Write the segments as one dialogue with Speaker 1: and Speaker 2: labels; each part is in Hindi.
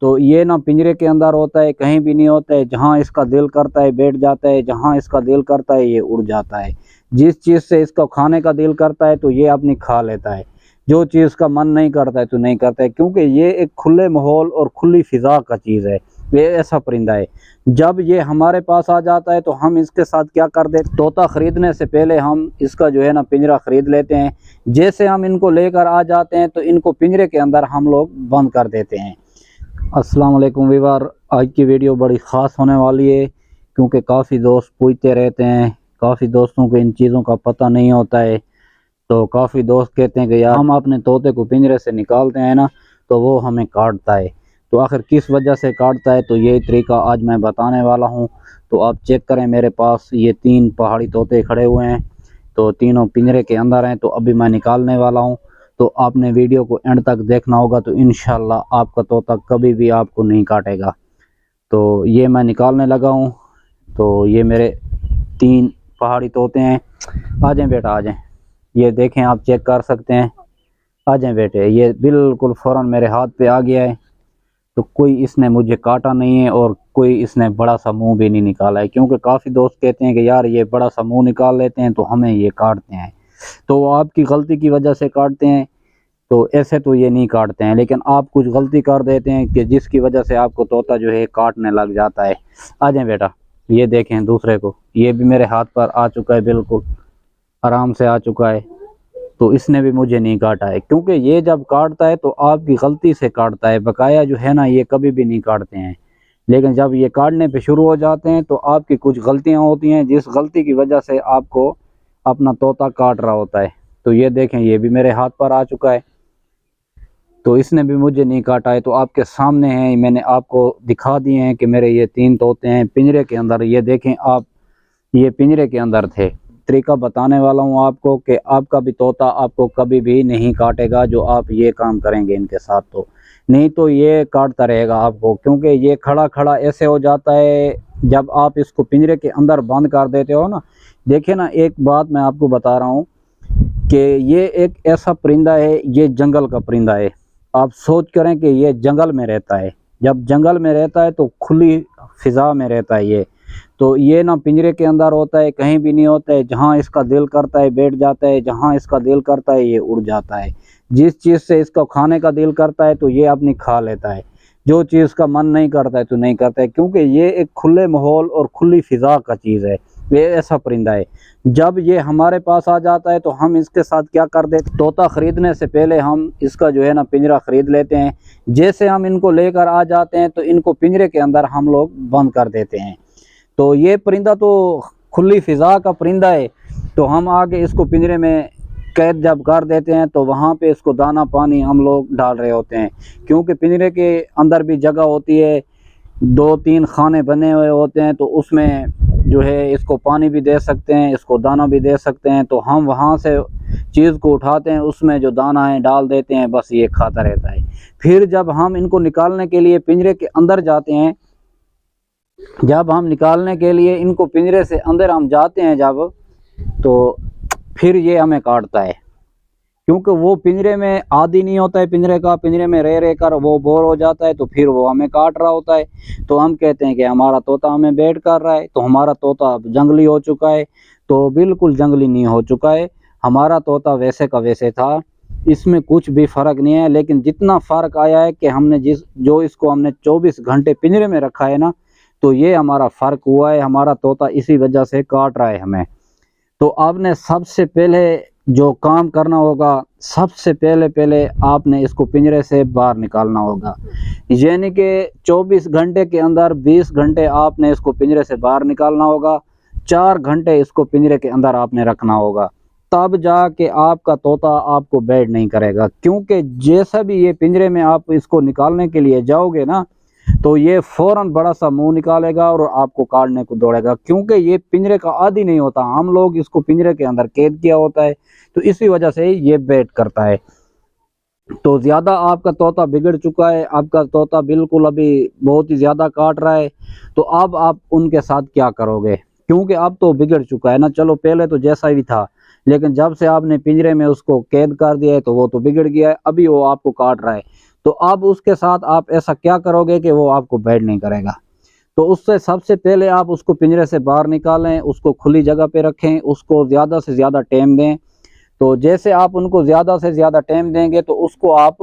Speaker 1: तो ये ना पिंजरे के अंदर होता है, कहीं भी नहीं होता है। जहाँ इसका दिल करता है बैठ जाता है, जहाँ इसका दिल करता है ये उड़ जाता है। जिस चीज़ से इसको खाने का दिल करता है तो ये अपनी खा लेता है, जो चीज़ का मन नहीं करता है तो नहीं करता है, क्योंकि ये एक खुले माहौल और खुली फिजा का चीज़ है। ये ऐसा परिंदा है। जब ये हमारे पास आ जाता है तो हम इसके साथ क्या कर देते, तोता खरीदने से पहले हम इसका जो है ना पिंजरा खरीद लेते हैं। जैसे हम इनको लेकर आ जाते हैं तो इनको पिंजरे के अंदर हम लोग बंद कर देते हैं। अस्सलाम वालेकुम व्यूअर, आज की वीडियो बड़ी ख़ास होने वाली है, क्योंकि काफ़ी दोस्त पूछते रहते हैं, काफ़ी दोस्तों को इन चीज़ों का पता नहीं होता है। तो काफ़ी दोस्त कहते हैं कि यार हम अपने तोते को पिंजरे से निकालते हैं ना तो वो हमें काटता है। तो आखिर किस वजह से काटता है, तो यही तरीका आज मैं बताने वाला हूं। तो आप चेक करें, मेरे पास ये 3 पहाड़ी तोते खड़े हुए हैं, तो तीनों पिंजरे के अंदर हैं। तो अभी मैं निकालने वाला हूं, तो आपने वीडियो को एंड तक देखना होगा, तो इंशाल्लाह आपका तोता कभी भी आपको नहीं काटेगा। तो ये मैं निकालने लगा हूं। तो ये मेरे 3 पहाड़ी तोते हैं। आ जाएं बेटा, आ जाएं। ये देखें, आप चेक कर सकते हैं। आ जाएं बेटे। ये बिल्कुल फ़ौरन मेरे हाथ पे आ गया है। तो कोई इसने मुझे काटा नहीं है और कोई इसने बड़ा सा मुंह भी नहीं निकाला है, क्योंकि काफ़ी दोस्त कहते हैं कि यार ये बड़ा सा मुंह निकाल लेते हैं तो हमें ये काटते हैं। तो वो आपकी गलती की वजह से काटते हैं, तो ऐसे तो ये नहीं काटते हैं, लेकिन आप कुछ गलती कर देते हैं कि जिसकी वजह से आपको तोता जो है काटने लग जाता है। आ जाए बेटा। ये देखें दूसरे को, ये भी मेरे हाथ पर आ चुका है, बिल्कुल आराम से आ चुका है। तो इसने भी मुझे नहीं काटा है, क्योंकि ये जब काटता है तो आपकी गलती से काटता है। बकाया जो है ना ये कभी भी नहीं काटते हैं, लेकिन जब ये काटने पे शुरू हो जाते हैं तो आपकी कुछ गलतियां होती हैं, जिस गलती की वजह से आपको अपना तोता काट रहा होता है। तो ये देखें, ये भी मेरे हाथ पर आ चुका है, तो इसने भी मुझे नहीं काटा है। तो आपके सामने हैं, मैंने आपको दिखा दिए हैं कि मेरे ये 3 तोते हैं पिंजरे के अंदर। ये देखें आप, ये पिंजरे के अंदर थे। तरीका बताने वाला हूँ आपको कि आपका भी तोता आपको कभी भी नहीं काटेगा, जो आप ये काम करेंगे इनके साथ। तो नहीं तो ये काटता रहेगा आपको, क्योंकि ये खड़ा खड़ा ऐसे हो जाता है जब आप इसको पिंजरे के अंदर बंद कर देते हो ना। देखिए ना, एक बात मैं आपको बता रहा हूँ कि ये एक ऐसा परिंदा है, ये जंगल का परिंदा है। आप सोच करें कि ये जंगल में रहता है। जब जंगल में रहता है तो खुली फिजा में रहता है ये। तो ये ना पिंजरे के अंदर होता है, कहीं भी नहीं होता है। जहाँ इसका दिल करता है बैठ जाता है, जहाँ इसका दिल करता है ये उड़ जाता है। जिस चीज़ से इसका खाने का दिल करता है तो ये अपनी खा लेता है, जो चीज़ का मन नहीं करता है तो नहीं करता है, क्योंकि ये एक खुले माहौल और खुली फिजा का चीज़ है। ये ऐसा परिंदा है। जब ये हमारे पास आ जाता है तो हम इसके साथ क्या कर देते, तोता खरीदने से पहले हम इसका जो है ना पिंजरा खरीद लेते हैं। जैसे हम इनको लेकर आ जाते हैं तो इनको पिंजरे के अंदर हम लोग बंद कर देते हैं। तो ये परिंदा तो खुली फिजा का परिंदा है। तो हम आगे इसको पिंजरे में कैद जब कर देते हैं तो वहाँ पे इसको दाना पानी हम लोग डाल रहे होते हैं, क्योंकि पिंजरे के अंदर भी जगह होती है, 2-3 खाने बने हुए होते हैं। तो उसमें जो है इसको पानी भी दे सकते हैं, इसको दाना भी दे सकते हैं। तो हम वहाँ से चीज़ को उठाते हैं, उसमें जो दाना है डाल देते हैं, बस ये खाता रहता है। फिर जब हम इनको निकालने के लिए पिंजरे के अंदर जाते हैं, जब हम निकालने के लिए इनको पिंजरे से अंदर हम जाते हैं जब, तो फिर ये हमें काटता है, क्योंकि वो पिंजरे में आदी नहीं होता है पिंजरे का। पिंजरे में रह कर वो बोर हो जाता है, तो फिर वो हमें काट रहा होता है। तो हम कहते हैं कि हमारा तोता हमें बैठ कर रहा है। तो हमारा तोता अब जंगली हो चुका है, तो बिल्कुल जंगली नहीं हो चुका है। हमारा तोता वैसे का वैसे था, इसमें कुछ भी फ़र्क नहीं है। लेकिन जितना फ़र्क आया है कि हमने जो इसको हमने 24 घंटे पिंजरे में रखा है ना, तो ये हमारा फ़र्क हुआ है। हमारा तोता इसी वजह से काट रहा है हमें। तो आपने सबसे पहले जो काम करना होगा, सबसे पहले आपने इसको पिंजरे से बाहर निकालना होगा। यानी कि 24 घंटे के अंदर 20 घंटे आपने इसको पिंजरे से बाहर निकालना होगा, 4 घंटे इसको पिंजरे के अंदर आपने रखना होगा। तब जाके आपका तोता आपको बैठ नहीं करेगा, क्योंकि जैसा भी ये पिंजरे में आप इसको निकालने के लिए जाओगे ना, तो ये फौरन बड़ा सा मुंह निकालेगा और आपको काटने को दौड़ेगा, क्योंकि ये पिंजरे का आदी नहीं होता। हम लोग इसको पिंजरे के अंदर कैद किया होता है, तो इसी वजह से ये बैठ करता है। तो ज़्यादा आपका तोता बिगड़ चुका है, आपका तोता बिल्कुल अभी बहुत ही ज़्यादा काट रहा है। तो अब आप उनके साथ क्या करोगे, क्योंकि अब तो बिगड़ चुका है ना। चलो पहले तो जैसा ही था, लेकिन जब से आपने पिंजरे में उसको कैद कर दिया है तो वो तो बिगड़ गया है, अभी वो आपको काट रहा है। तो अब उसके साथ आप ऐसा क्या करोगे कि वो आपको बैठ नहीं करेगा। तो उससे सबसे पहले आप उसको पिंजरे से बाहर निकालें, उसको खुली जगह पे रखें, उसको ज़्यादा से ज़्यादा टाइम दें। तो जैसे आप उनको ज़्यादा से ज़्यादा टाइम देंगे तो उसको आप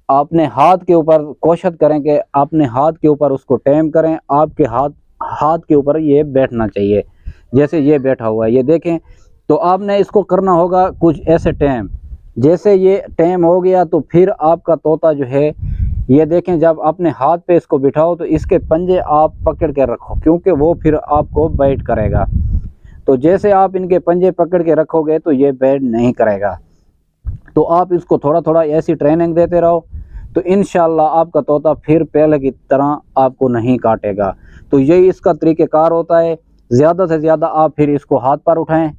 Speaker 1: अपने हाथ के ऊपर कोशिश करें कि अपने हाथ के ऊपर उसको टाइम करें। आपके हाथ के ऊपर ये बैठना चाहिए, जैसे ये बैठा हुआ है, ये देखें। तो आपने इसको करना होगा कुछ ऐसे टाइम। जैसे ये टाइम हो गया तो फिर आपका तोता जो है, ये देखें, जब अपने हाथ पे इसको बिठाओ तो इसके पंजे आप पकड़ के रखो, क्योंकि वो फिर आपको बैठ करेगा। तो जैसे आप इनके पंजे पकड़ के रखोगे तो ये बैठ नहीं करेगा। तो आप इसको थोड़ा थोड़ा ऐसी ट्रेनिंग देते रहो, तो इंशाल्लाह आपका तोता फिर पहले की तरह आपको नहीं काटेगा। तो यही इसका तरीक़ेकार होता है। ज़्यादा से ज़्यादा आप फिर इसको हाथ पर उठाएं।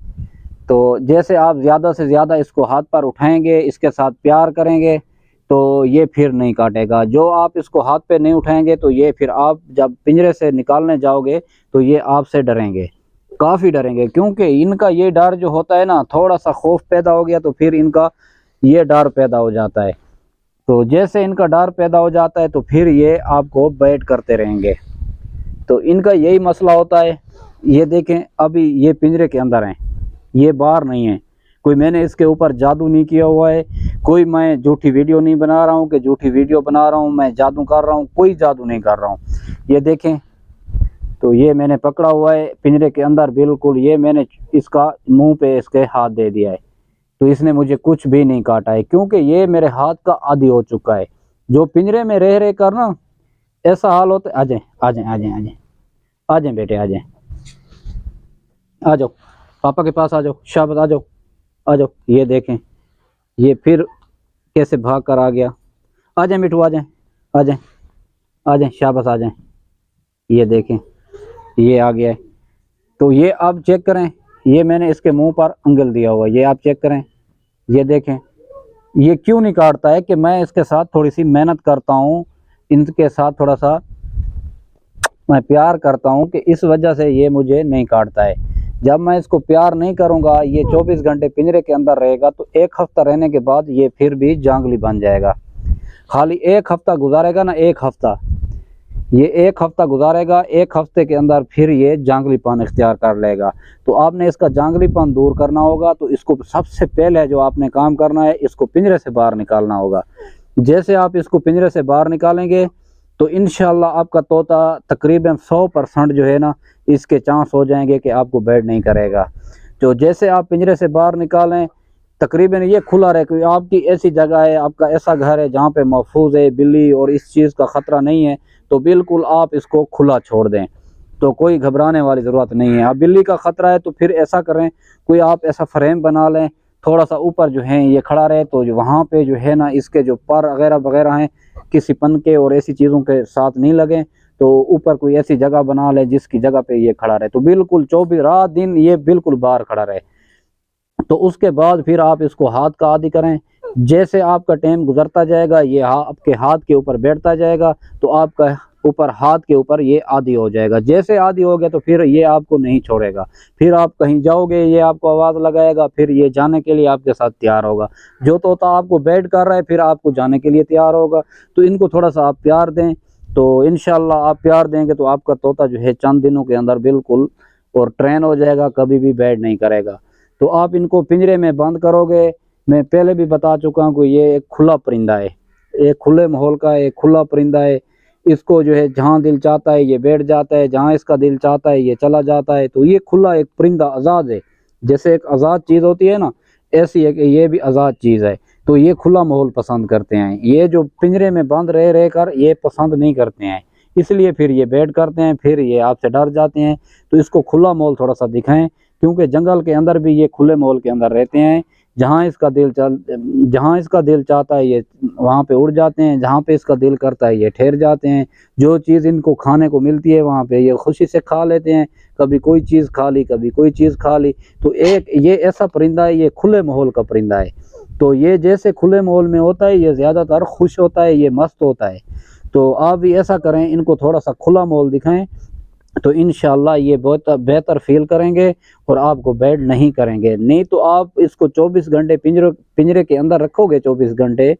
Speaker 1: तो जैसे आप ज़्यादा से ज़्यादा इसको हाथ पर उठाएंगे, इसके साथ प्यार करेंगे, तो ये फिर नहीं काटेगा। जो आप इसको हाथ पे नहीं उठाएंगे तो ये फिर आप जब पिंजरे से निकालने जाओगे तो ये आपसे डरेंगे, काफ़ी डरेंगे, क्योंकि इनका ये डर जो होता है ना, थोड़ा सा खौफ पैदा हो गया तो फिर इनका ये डर पैदा हो जाता है। तो जैसे इनका डर पैदा हो जाता है तो फिर ये आपको बैट करते रहेंगे। तो इनका यही मसला होता है। ये देखें, अभी ये पिंजरे के अंदर हैं, ये बाहर नहीं है। कोई मैंने इसके ऊपर जादू नहीं किया हुआ है, कोई मैं झूठी वीडियो नहीं बना रहा हूँ कि झूठी वीडियो बना रहा हूँ, मैं जादू कर रहा हूँ, कोई जादू नहीं कर रहा हूँ। ये देखें, तो ये मैंने पकड़ा हुआ है पिंजरे के अंदर बिल्कुल। ये मैंने इसका मुंह पे इसके हाथ दे दिया है, तो इसने मुझे कुछ भी नहीं काटा है, क्योंकि ये मेरे हाथ का आदी हो चुका है। जो पिंजरे में रह कर ना ऐसा हाल होता है। आ जाए आ जाए आ जाए आ जाए आ जाए बेटे, आ जाए, आ जाओ पापा के पास, आ जाओ, शाबाश, आ जाओ आ जाओ। ये देखें, ये फिर कैसे भाग कर आ गया। आ जाए मिठू, आ जाए आ जाए आ जाए, शाबाश, आ जाए। ये देखें, ये आ गया है। तो ये आप चेक करें, ये मैंने इसके मुंह पर अंगल दिया हुआ है, ये आप चेक करें। ये देखें, ये क्यों नहीं काटता है कि मैं इसके साथ थोड़ी सी मेहनत करता हूँ, इनके साथ थोड़ा सा मैं प्यार करता हूँ, कि इस वजह से ये मुझे नहीं काटता है। जब मैं इसको प्यार नहीं करूँगा, ये 24 घंटे पिंजरे के अंदर रहेगा, तो एक हफ्ता रहने के बाद ये फिर भी जांगली बन जाएगा। खाली एक हफ्ता गुजारेगा ना, एक हफ्ता, ये एक हफ्ता गुजारेगा, एक हफ्ते के अंदर फिर ये जांगलीपन इख्तियार कर लेगा। तो आपने इसका जांगलीपन दूर करना होगा, तो इसको सबसे पहले जो आपने काम करना है, इसको पिंजरे से बाहर निकालना होगा। जैसे आप इसको पिंजरे से बाहर निकालेंगे तो इंशाल्लाह आपका तोता तकरीबन 100% जो है ना, इसके चांस हो जाएंगे कि आपको बैठ नहीं करेगा। तो जैसे आप पिंजरे से बाहर निकालें, तकरीबन ये खुला रहे, क्योंकि आपकी ऐसी जगह है, आपका ऐसा घर है जहाँ पे महफूज है, बिल्ली और इस चीज़ का ख़तरा नहीं है, तो बिल्कुल आप इसको खुला छोड़ दें। तो कोई घबराने वाली ज़रूरत नहीं है। अब बिल्ली का ख़तरा है तो फिर ऐसा करें, कोई आप ऐसा फ्रेम बना लें, थोड़ा सा ऊपर जो है ये खड़ा रहे, तो वहाँ पे जो है ना, इसके जो पर वगैरह वगैरह हैं किसी पनके और ऐसी चीज़ों के साथ नहीं लगें। तो ऊपर कोई ऐसी जगह बना ले जिसकी जगह पे ये खड़ा रहे, तो बिल्कुल 24 रात दिन ये बिल्कुल बाहर खड़ा रहे। तो उसके बाद फिर आप इसको हाथ का आदी करें। जैसे आपका टाइम गुजरता जाएगा, ये आपके हाथ के ऊपर बैठता जाएगा, तो आपका ऊपर हाथ के ऊपर ये आदी हो जाएगा। जैसे आदी हो गया तो फिर ये आपको नहीं छोड़ेगा। फिर आप कहीं जाओगे, ये आपको आवाज़ लगाएगा, फिर ये जाने के लिए आपके साथ तैयार होगा। जो तोता आपको बैठ कर रहा है फिर आपको जाने के लिए तैयार होगा। तो इनको थोड़ा सा आप प्यार दें, तो इंशाल्लाह आप प्यार देंगे तो आपका तोता जो है चंद दिनों के अंदर बिल्कुल और ट्रेन हो जाएगा, कभी भी बैठ नहीं करेगा। तो आप इनको पिंजरे में बंद करोगे, मैं पहले भी बता चुका हूँ कि ये एक खुला परिंदा है, एक खुले माहौल का एक खुला परिंदा है। इसको जो है जहाँ दिल चाहता है ये बैठ जाता है, जहाँ इसका दिल चाहता है ये चला जाता है। तो ये खुला एक परिंदा आज़ाद है। जैसे एक आज़ाद चीज़ होती है ना, ऐसी है कि ये भी आज़ाद चीज़ है। तो ये खुला माहौल पसंद करते हैं, ये जो पिंजरे में बंद रह कर ये पसंद नहीं करते हैं, इसलिए फिर ये बैठ करते हैं, फिर ये आपसे डर जाते हैं। तो इसको खुला माहौल थोड़ा सा दिखाएं, क्योंकि जंगल के अंदर भी ये खुले माहौल के अंदर रहते हैं। जहाँ इसका दिल चाहता है ये वहाँ पे उड़ जाते हैं, जहाँ पे इसका दिल करता है ये ठहर जाते हैं। जो चीज़ इनको खाने को मिलती है वहाँ पे ये खुशी से खा लेते हैं, कभी कोई चीज़ खा ली, कभी कोई चीज़ खा ली। तो एक ये ऐसा परिंदा है, ये खुले माहौल का परिंदा है। तो ये जैसे खुले माहौल में होता है ये ज़्यादातर खुश होता है, ये मस्त होता है। तो आप भी ऐसा करें, इनको थोड़ा सा खुला माहौल दिखाएं, तो इंशाल्लाह ये बहुत बेहतर फील करेंगे और आपको बैठ नहीं करेंगे। नहीं तो आप इसको 24 घंटे पिंजरे के अंदर रखोगे 24 घंटे,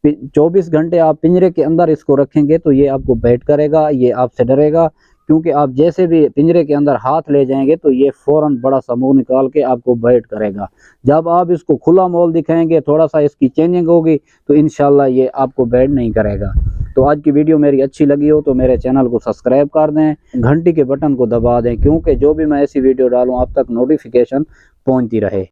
Speaker 1: 24 घंटे आप पिंजरे के अंदर इसको रखेंगे तो ये आपको बैट करेगा, ये आपसे डरेगा, क्योंकि आप जैसे भी पिंजरे के अंदर हाथ ले जाएंगे तो ये फौरन बड़ा सा मुंह निकाल के आपको बैट करेगा। जब आप इसको खुला माहौल दिखाएंगे, थोड़ा सा इसकी चेंजिंग होगी, तो इंशाल्लाह ये आपको बैट नहीं करेगा। तो आज की वीडियो मेरी अच्छी लगी हो तो मेरे चैनल को सब्सक्राइब कर दें, घंटी के बटन को दबा दें, क्योंकि जो भी मैं ऐसी वीडियो डालूं आप तक नोटिफिकेशन पहुंचती रहे।